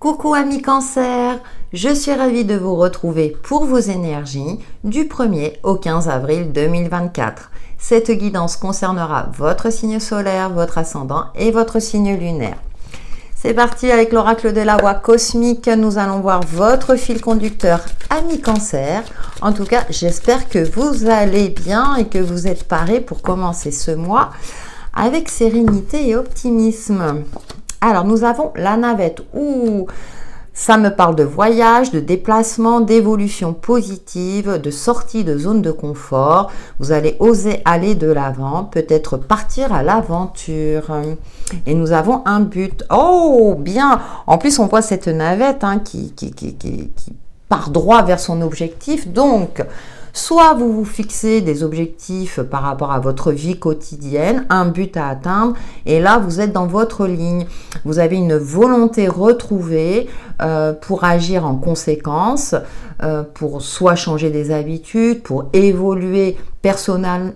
Coucou amis Cancer, je suis ravie de vous retrouver pour vos énergies du 1er au 15 avril 2024. Cette guidance concernera votre signe solaire, votre ascendant et votre signe lunaire. C'est parti avec l'oracle de la voix cosmique. Nous allons voir votre fil conducteur, amis Cancer. En tout cas, j'espère que vous allez bien et que vous êtes parés pour commencer ce mois avec sérénité et optimisme. Alors, nous avons la navette. Ouh, ça me parle de voyage, de déplacement, d'évolution positive, de sortie de zone de confort. Vous allez oser aller de l'avant, peut-être partir à l'aventure. Et nous avons un but. Oh, bien. En plus, on voit cette navette qui part droit vers son objectif. Donc, soit vous vous fixez des objectifs par rapport à votre vie quotidienne, un but à atteindre, et là vous êtes dans votre ligne. Vous avez une volonté retrouvée pour agir en conséquence, pour soit changer des habitudes, pour évoluer personnellement,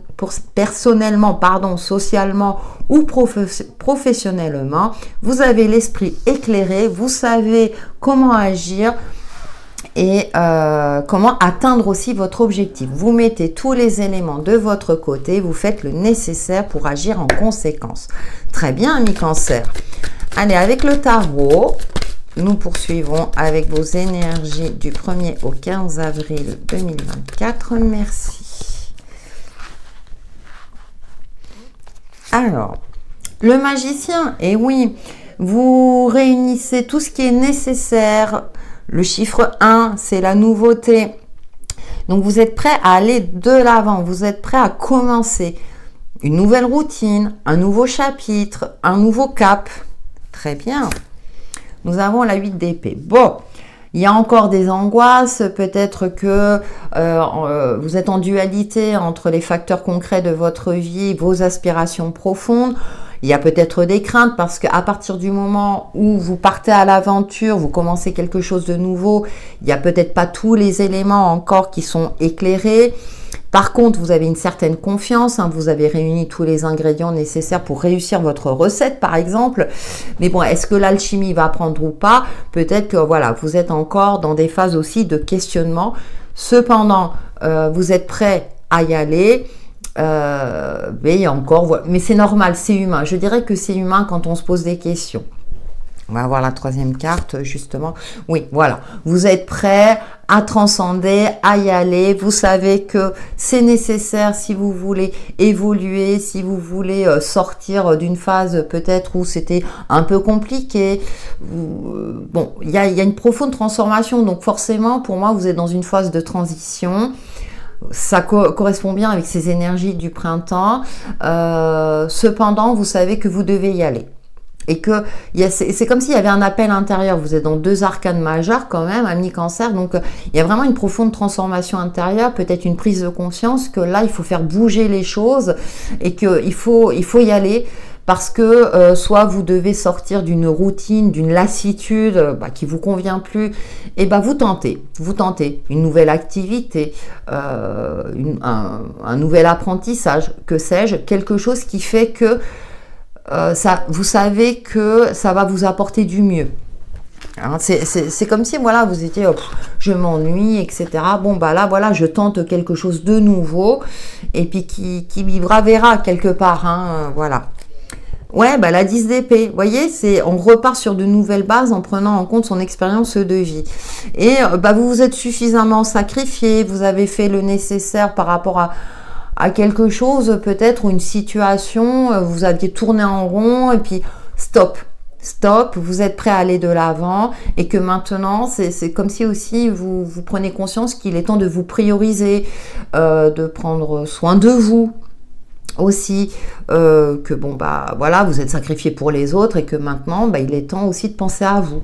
socialement ou professionnellement. Vous avez l'esprit éclairé, vous savez comment agir et comment atteindre aussi votre objectif. Vous mettez tous les éléments de votre côté, vous faites le nécessaire pour agir en conséquence. Très bien, amis Cancer. Allez, avec le tarot, nous poursuivons avec vos énergies du 1er au 15 avril 2024. Merci. Alors, le magicien, et oui, vous réunissez tout ce qui est nécessaire. Le chiffre 1, c'est la nouveauté. Donc, vous êtes prêt à aller de l'avant. Vous êtes prêt à commencer une nouvelle routine, un nouveau chapitre, un nouveau cap. Très bien. Nous avons la 8 d'épée. Bon, il y a encore des angoisses. Peut-être que vous êtes en dualité entre les facteurs concrets de votre vie, vos aspirations profondes. Il y a peut-être des craintes parce qu'à partir du moment où vous partez à l'aventure, vous commencez quelque chose de nouveau, il n'y a peut-être pas tous les éléments encore qui sont éclairés. Par contre, vous avez une certaine confiance, vous avez réuni tous les ingrédients nécessaires pour réussir votre recette, par exemple. Mais bon, est-ce que l'alchimie va prendre ou pas? Peut-être que voilà, vous êtes encore dans des phases aussi de questionnement. Cependant, vous êtes prêt à y aller. Mais il y a encore, mais c'est normal, c'est humain. Je dirais que c'est humain quand on se pose des questions. On va voir la troisième carte, justement. Oui, voilà. Vous êtes prêt à transcender, à y aller. Vous savez que c'est nécessaire si vous voulez évoluer, si vous voulez sortir d'une phase peut-être où c'était un peu compliqué. Bon, il y a une profonde transformation. Donc forcément, pour moi, vous êtes dans une phase de transition. Ça correspond bien avec ces énergies du printemps. Cependant, vous savez que vous devez y aller. Et que c'est comme s'il y avait un appel intérieur. Vous êtes dans deux arcanes majeures quand même, amis Cancer. Donc, il y a vraiment une profonde transformation intérieure, peut-être une prise de conscience que là, il faut faire bouger les choses et qu'il faut y aller. Parce que soit vous devez sortir d'une routine, d'une lassitude qui vous convient plus, et vous tentez une nouvelle activité, un nouvel apprentissage, que sais-je, quelque chose qui fait que vous savez que ça va vous apporter du mieux. C'est comme si voilà, vous étiez je m'ennuie, etc. Bon là voilà, je tente quelque chose de nouveau et puis qui vivra verra quelque part, voilà. Ouais, la 10 d'épée, vous voyez, on repart sur de nouvelles bases en prenant en compte son expérience de vie. Et vous vous êtes suffisamment sacrifié, vous avez fait le nécessaire par rapport à quelque chose, peut-être, ou une situation, vous aviez tourné en rond, et puis stop, vous êtes prêt à aller de l'avant, et que maintenant, c'est comme si aussi vous prenez conscience qu'il est temps de vous prioriser, de prendre soin de vous, aussi que voilà, vous êtes sacrifié pour les autres et que maintenant il est temps aussi de penser à vous.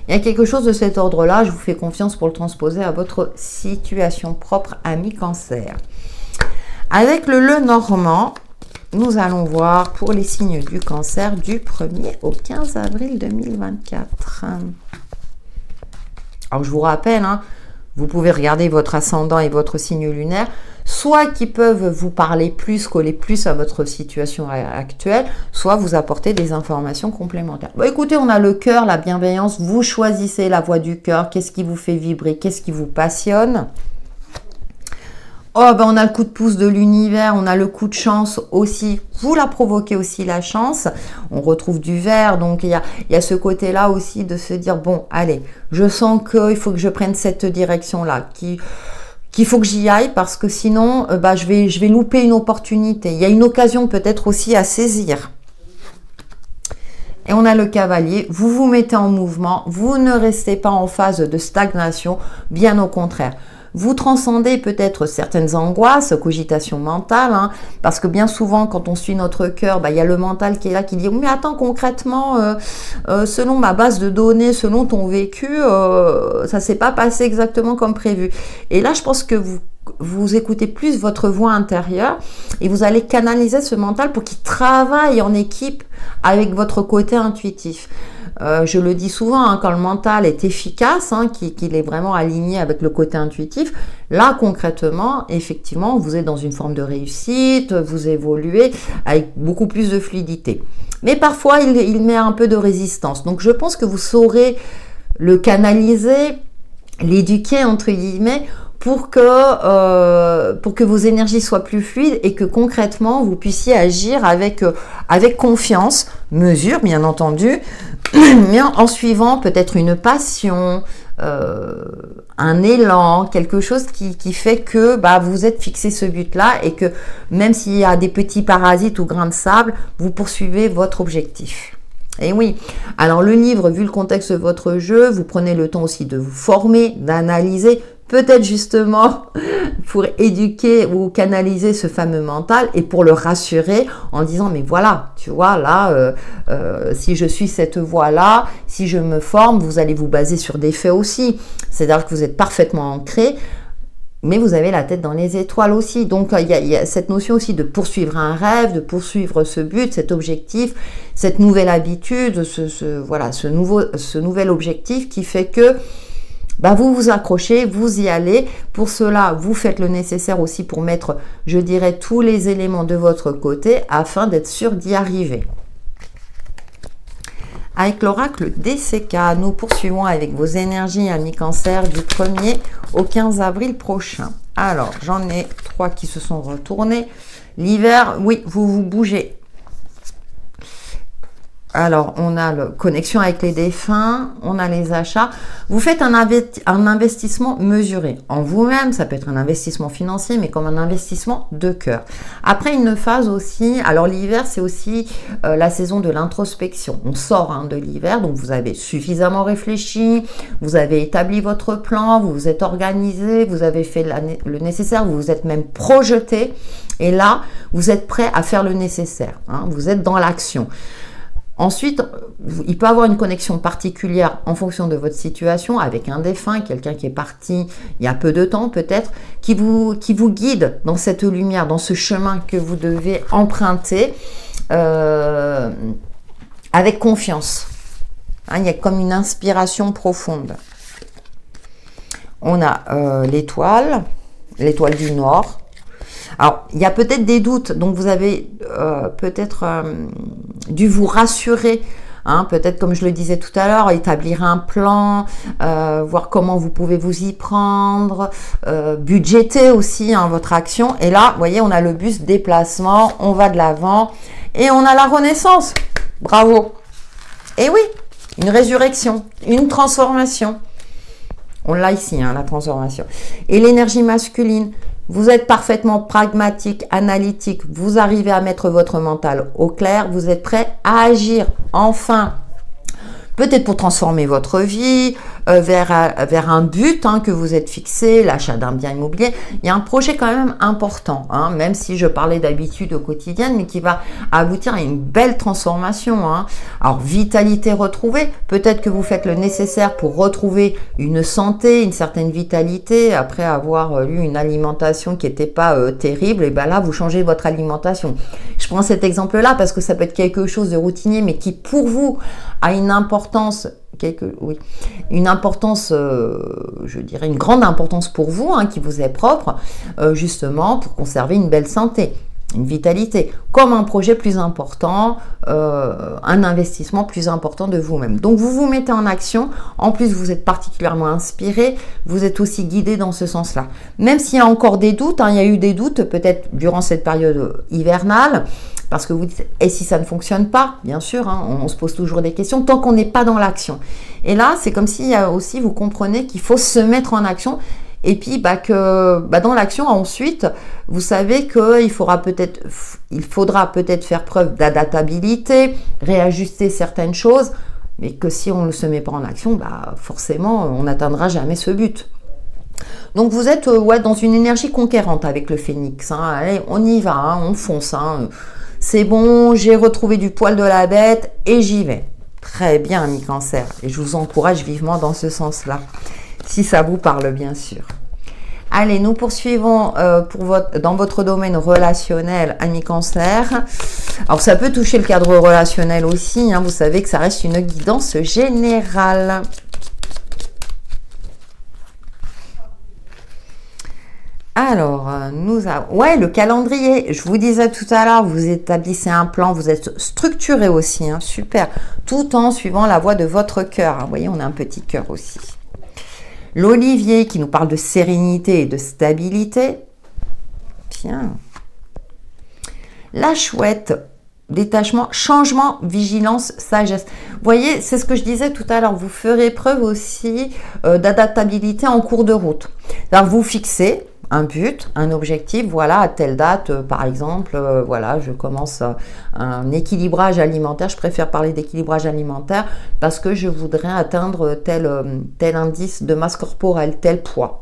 Il y a quelque chose de cet ordre-là, je vous fais confiance pour le transposer à votre situation propre, amis Cancer. Avec le Lenormand, nous allons voir pour les signes du Cancer du 1er au 15 avril 2024. Alors je vous rappelle, vous pouvez regarder votre ascendant et votre signe lunaire soit qui peuvent vous parler plus, coller plus à votre situation actuelle, soit vous apporter des informations complémentaires. Bon, écoutez, on a le cœur, la bienveillance, vous choisissez la voie du cœur, qu'est-ce qui vous fait vibrer, qu'est-ce qui vous passionne. Oh, ben on a le coup de pouce de l'univers, on a le coup de chance aussi. Vous la provoquez aussi la chance. On retrouve du vert, donc il y a ce côté-là aussi de se dire, bon, allez, je sens qu'il faut que je prenne cette direction-là, qu'il faut que j'y aille parce que sinon, je vais louper une opportunité. Il y a une occasion peut-être aussi à saisir. Et on a le cavalier, vous vous mettez en mouvement, vous ne restez pas en phase de stagnation, bien au contraire. Vous transcendez peut-être certaines angoisses, cogitation mentale, hein, parce que bien souvent, quand on suit notre cœur, il y a le mental qui est là, qui dit « Mais attends, concrètement, selon ma base de données, selon ton vécu, ça s'est pas passé exactement comme prévu. » Et là, je pense que vous écoutez plus votre voix intérieure et vous allez canaliser ce mental pour qu'il travaille en équipe avec votre côté intuitif. Je le dis souvent, hein, quand le mental est efficace, hein, qu'il est vraiment aligné avec le côté intuitif, là concrètement, effectivement, vous êtes dans une forme de réussite, vous évoluez avec beaucoup plus de fluidité. Mais parfois, il met un peu de résistance. Donc, je pense que vous saurez le canaliser, l'éduquer, entre guillemets, pour que vos énergies soient plus fluides et que concrètement, vous puissiez agir avec confiance, mesure, bien entendu, mais en suivant peut-être une passion, un élan, quelque chose qui fait que vous êtes fixé ce but-là et que même s'il y a des petits parasites ou grains de sable, vous poursuivez votre objectif. Et oui, alors le livre, vu le contexte de votre jeu, vous prenez le temps aussi de vous former, d'analyser, peut-être justement pour éduquer ou canaliser ce fameux mental et pour le rassurer en disant mais voilà, tu vois là, si je suis cette voie-là, si je me forme, vous allez vous baser sur des faits aussi. C'est-à-dire que vous êtes parfaitement ancré, mais vous avez la tête dans les étoiles aussi. Donc, il y a cette notion aussi de poursuivre un rêve, de poursuivre ce but, cet objectif, cette nouvelle habitude, ce nouvel objectif qui fait que vous vous accrochez, vous y allez. Pour cela, vous faites le nécessaire aussi pour mettre, je dirais, tous les éléments de votre côté afin d'être sûr d'y arriver. Avec l'oracle DCK, nous poursuivons avec vos énergies, amis Cancer, du 1er au 15 avril prochain. Alors, j'en ai 3 qui se sont retournés. L'hiver, oui, vous vous bougez. Alors, on a la connexion avec les défunts, on a les achats. Vous faites un investissement mesuré en vous-même. Ça peut être un investissement financier, mais comme un investissement de cœur. Après, une phase aussi, alors l'hiver, c'est aussi la saison de l'introspection. On sort de l'hiver, donc vous avez suffisamment réfléchi, vous avez établi votre plan, vous vous êtes organisé, vous avez fait le nécessaire, vous vous êtes même projeté. Et là, vous êtes prêt à faire le nécessaire. Vous êtes dans l'action. Ensuite, il peut y avoir une connexion particulière en fonction de votre situation avec un défunt, quelqu'un qui est parti il y a peu de temps peut-être, qui vous guide dans cette lumière, dans ce chemin que vous devez emprunter avec confiance. Il y a comme une inspiration profonde. On a l'étoile du Nord. Alors, il y a peut-être des doutes, donc vous avez peut-être dû vous rassurer, peut-être comme je le disais tout à l'heure, établir un plan, voir comment vous pouvez vous y prendre, budgéter aussi votre action. Et là, vous voyez, on a le bus déplacement, on va de l'avant et on a la renaissance. Bravo. Et oui, une résurrection, une transformation. On l'a ici, la transformation. Et l'énergie masculine. Vous êtes parfaitement pragmatique, analytique, vous arrivez à mettre votre mental au clair, vous êtes prêt à agir, enfin, peut-être pour transformer votre vie vers un but que vous êtes fixé, l'achat d'un bien immobilier. Il y a un projet quand même important, même si je parlais d'habitude au quotidien, mais qui va aboutir à une belle transformation. Alors, vitalité retrouvée, peut-être que vous faites le nécessaire pour retrouver une santé, une certaine vitalité, après avoir eu une alimentation qui n'était pas terrible, et là, vous changez votre alimentation. Je prends cet exemple-là parce que ça peut être quelque chose de routinier, mais qui pour vous a une importance Oui, une importance, je dirais une grande importance pour vous, hein, qui vous est propre, justement pour conserver une belle santé, une vitalité, comme un projet plus important, un investissement plus important de vous-même. Donc vous vous mettez en action, en plus vous êtes particulièrement inspiré, vous êtes aussi guidé dans ce sens-là. Même s'il y a encore des doutes, hein, il y a eu des doutes peut-être durant cette période hivernale, parce que vous dites, et si ça ne fonctionne pas? Bien sûr, hein, on se pose toujours des questions tant qu'on n'est pas dans l'action. Et là, c'est comme si aussi vous comprenez qu'il faut se mettre en action. Et puis, dans l'action, ensuite, vous savez qu'il faudra peut-être faire preuve d'adaptabilité, réajuster certaines choses, mais que si on ne se met pas en action, forcément, on n'atteindra jamais ce but. Donc vous êtes dans une énergie conquérante avec le phénix. Hein. Allez, on y va, hein, on fonce. Hein. C'est bon, j'ai retrouvé du poil de la bête et j'y vais. Très bien, amis Cancer. Et je vous encourage vivement dans ce sens-là. Si ça vous parle, bien sûr. Allez, nous poursuivons dans votre domaine relationnel, amis Cancer. Alors, ça peut toucher le cadre relationnel aussi. Hein, vous savez que ça reste une guidance générale. Alors, le calendrier. Je vous disais tout à l'heure, vous établissez un plan, vous êtes structuré aussi, hein, super. Tout en suivant la voie de votre cœur. Hein, vous voyez, on a un petit cœur aussi. L'olivier qui nous parle de sérénité et de stabilité. Bien. La chouette, détachement, changement, vigilance, sagesse. Vous voyez, c'est ce que je disais tout à l'heure. Vous ferez preuve aussi d'adaptabilité en cours de route. Alors, vous fixez un but, un objectif, voilà, à telle date, par exemple, voilà, je commence un équilibrage alimentaire, je préfère parler d'équilibrage alimentaire parce que je voudrais atteindre tel indice de masse corporelle, tel poids.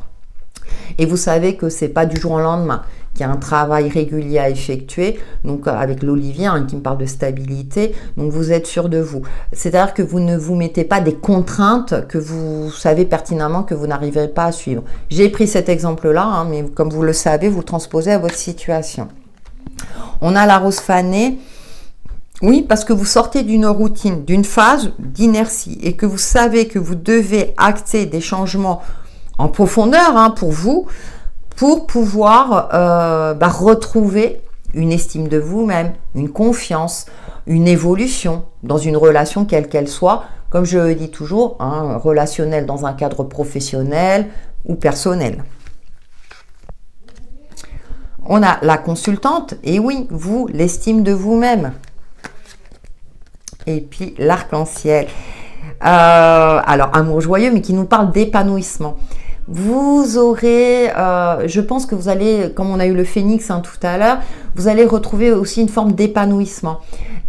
Et vous savez que c'est pas du jour au lendemain, qu'il y a un travail régulier à effectuer, donc avec l'olivier hein, qui me parle de stabilité, donc vous êtes sûr de vous. C'est-à-dire que vous ne vous mettez pas des contraintes que vous savez pertinemment que vous n'arriverez pas à suivre. J'ai pris cet exemple-là, hein, mais comme vous le savez, vous le transposez à votre situation. On a la rose fanée. Oui, parce que vous sortez d'une routine, d'une phase d'inertie et que vous savez que vous devez acter des changements en profondeur hein, pour vous, pour pouvoir retrouver une estime de vous-même, une confiance, une évolution dans une relation quelle qu'elle soit, comme je le dis toujours, hein, relationnelle dans un cadre professionnel ou personnel. On a la consultante, et oui, vous, l'estime de vous-même. Et puis l'arc-en-ciel. Alors, amour joyeux, mais qui nous parle d'épanouissement. Vous aurez, je pense que vous allez, comme on a eu le phénix hein, tout à l'heure, vous allez retrouver aussi une forme d'épanouissement,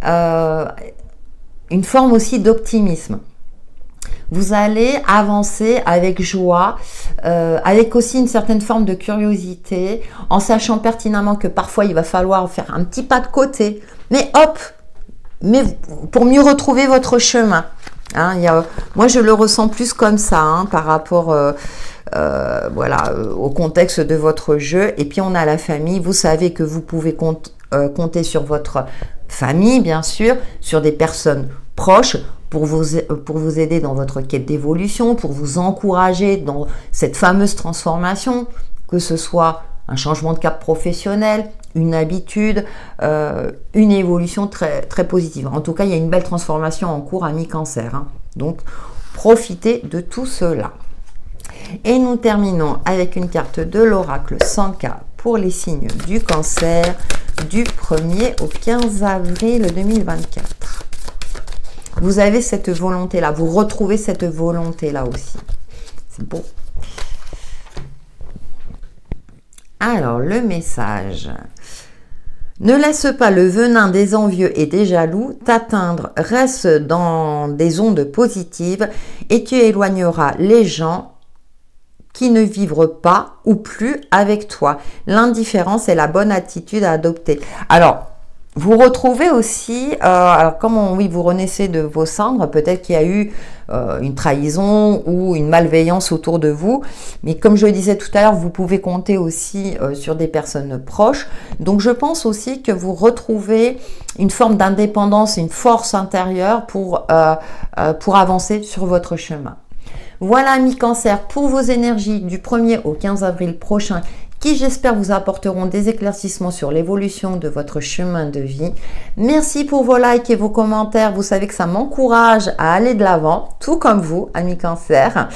une forme aussi d'optimisme. Vous allez avancer avec joie, avec aussi une certaine forme de curiosité, en sachant pertinemment que parfois il va falloir faire un petit pas de côté, mais hop, pour mieux retrouver votre chemin. Hein, moi je le ressens plus comme ça hein, par rapport au contexte de votre jeu. Et puis on a la famille, vous savez que vous pouvez compter sur votre famille bien sûr, sur des personnes proches pour vous aider dans votre quête d'évolution, pour vous encourager dans cette fameuse transformation, que ce soit un changement de cap professionnel, une habitude, une évolution très, très positive. En tout cas, il y a une belle transformation en cours, amis Cancer. Hein. Donc, profitez de tout cela. Et nous terminons avec une carte de l'oracle Sanka pour les signes du Cancer du 1er au 15 avril 2024. Vous avez cette volonté-là, vous retrouvez cette volonté-là aussi. C'est beau. Alors, le message. Ne laisse pas le venin des envieux et des jaloux t'atteindre. Reste dans des ondes positives et tu éloigneras les gens qui ne vivent pas ou plus avec toi. L'indifférence est la bonne attitude à adopter. Alors, Vous retrouvez aussi, alors comme oui, vous renaissez de vos cendres, peut-être qu'il y a eu une trahison ou une malveillance autour de vous. Mais comme je le disais tout à l'heure, vous pouvez compter aussi sur des personnes proches. Donc je pense aussi que vous retrouvez une forme d'indépendance, une force intérieure pour avancer sur votre chemin. Voilà, amis Cancer, pour vos énergies du 1er au 15 avril prochain, qui j'espère vous apporteront des éclaircissements sur l'évolution de votre chemin de vie. Merci pour vos likes et vos commentaires. Vous savez que ça m'encourage à aller de l'avant, tout comme vous, amis Cancer.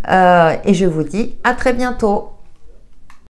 Et je vous dis à très bientôt.